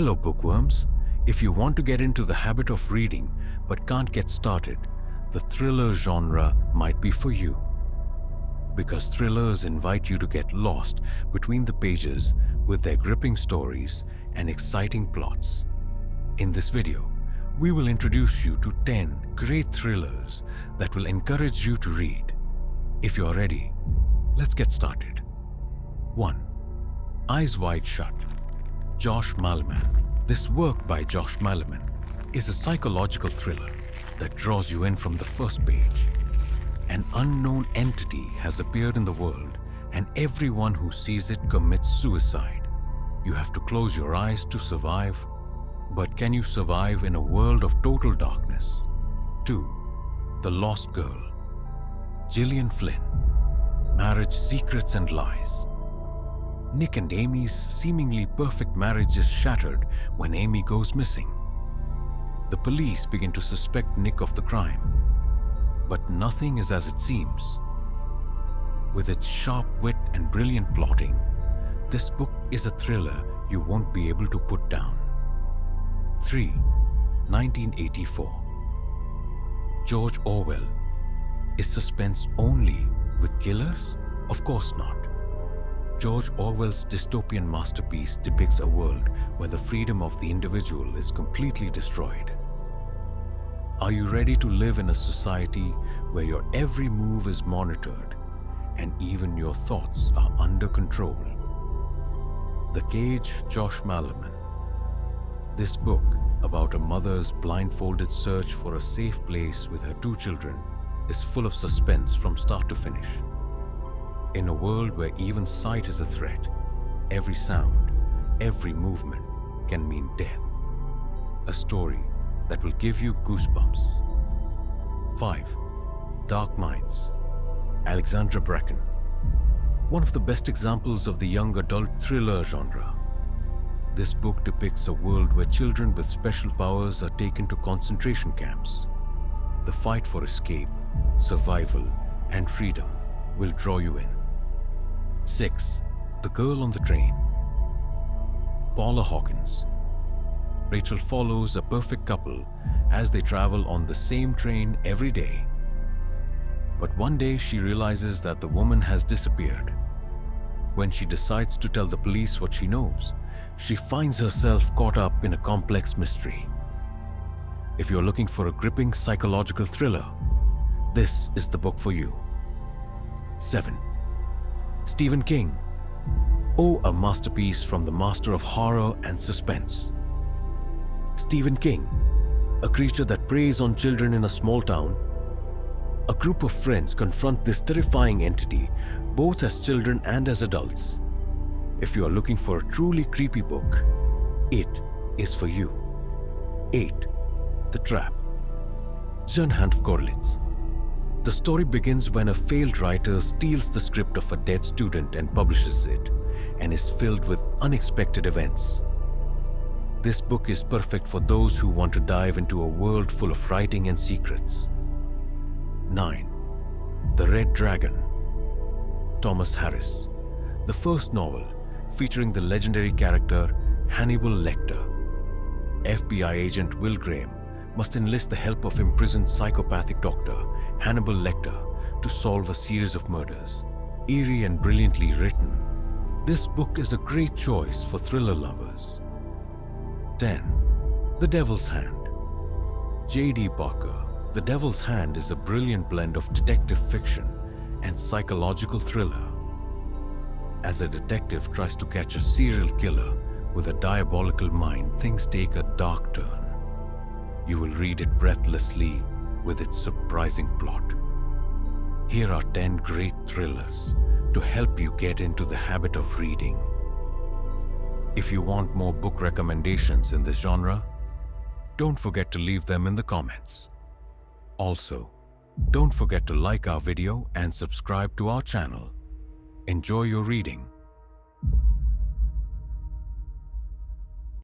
Hello bookworms. If you want to get into the habit of reading but can't get started, the thriller genre might be for you. Because thrillers invite you to get lost between the pages with their gripping stories and exciting plots. In this video, we will introduce you to 10 great thrillers that will encourage you to read. If you're ready, let's get started. 1. Eyes Wide Shut. Josh Malerman. This work by Josh Malerman is a psychological thriller that draws you in from the first page. An unknown entity has appeared in the world, and everyone who sees it commits suicide. You have to close your eyes to survive, but can you survive in a world of total darkness? 2. The Lost Girl. Gillian Flynn. Marriage, Secrets and Lies. Nick and Amy's seemingly perfect marriage is shattered when Amy goes missing. The police begin to suspect Nick of the crime, but nothing is as it seems. With its sharp wit and brilliant plotting, this book is a thriller you won't be able to put down. 3. 1984. George Orwell. Is suspense only with killers? Of course not. George Orwell's dystopian masterpiece depicts a world where the freedom of the individual is completely destroyed. Are you ready to live in a society where your every move is monitored and even your thoughts are under control? The Cage, Josh Malerman. This book, about a mother's blindfolded search for a safe place with her 2 children, is full of suspense from start to finish. In a world where even sight is a threat, every sound, every movement can mean death. A story that will give you goosebumps. 5. Dark Minds. Alexandra Bracken. One of the best examples of the young adult thriller genre. This book depicts a world where children with special powers are taken to concentration camps. The fight for escape, survival, and freedom will draw you in. 6. The Girl on the Train. Paula Hawkins. Rachel follows a perfect couple as they travel on the same train every day. But one day she realizes that the woman has disappeared. When she decides to tell the police what she knows, she finds herself caught up in a complex mystery. If you're looking for a gripping psychological thriller, this is the book for you. 7. Stephen King. Oh, a masterpiece from the master of horror and suspense. Stephen King, a creature that preys on children in a small town. A group of friends confront this terrifying entity, both as children and as adults. If you are looking for a truly creepy book, it is for you. 8. The Trap. Jan Hanf Korlitz. The story begins when a failed writer steals the script of a dead student and publishes it, and is filled with unexpected events. This book is perfect for those who want to dive into a world full of writing and secrets. 9. The Red Dragon. Thomas Harris. The first novel featuring the legendary character Hannibal Lecter. FBI agent Will Graham must enlist the help of imprisoned psychopathic doctor Hannibal Lecter to solve a series of murders. Eerie and brilliantly written, this book is a great choice for thriller lovers. 10. The Devil's Hand. J.D. Parker. The Devil's Hand is a brilliant blend of detective fiction and psychological thriller. As a detective tries to catch a serial killer with a diabolical mind, things take a dark turn. You will read it breathlessly with its surprising plot. Here are 10 great thrillers to help you get into the habit of reading. If you want more book recommendations in this genre, don't forget to leave them in the comments. Also, don't forget to like our video and subscribe to our channel. Enjoy your reading.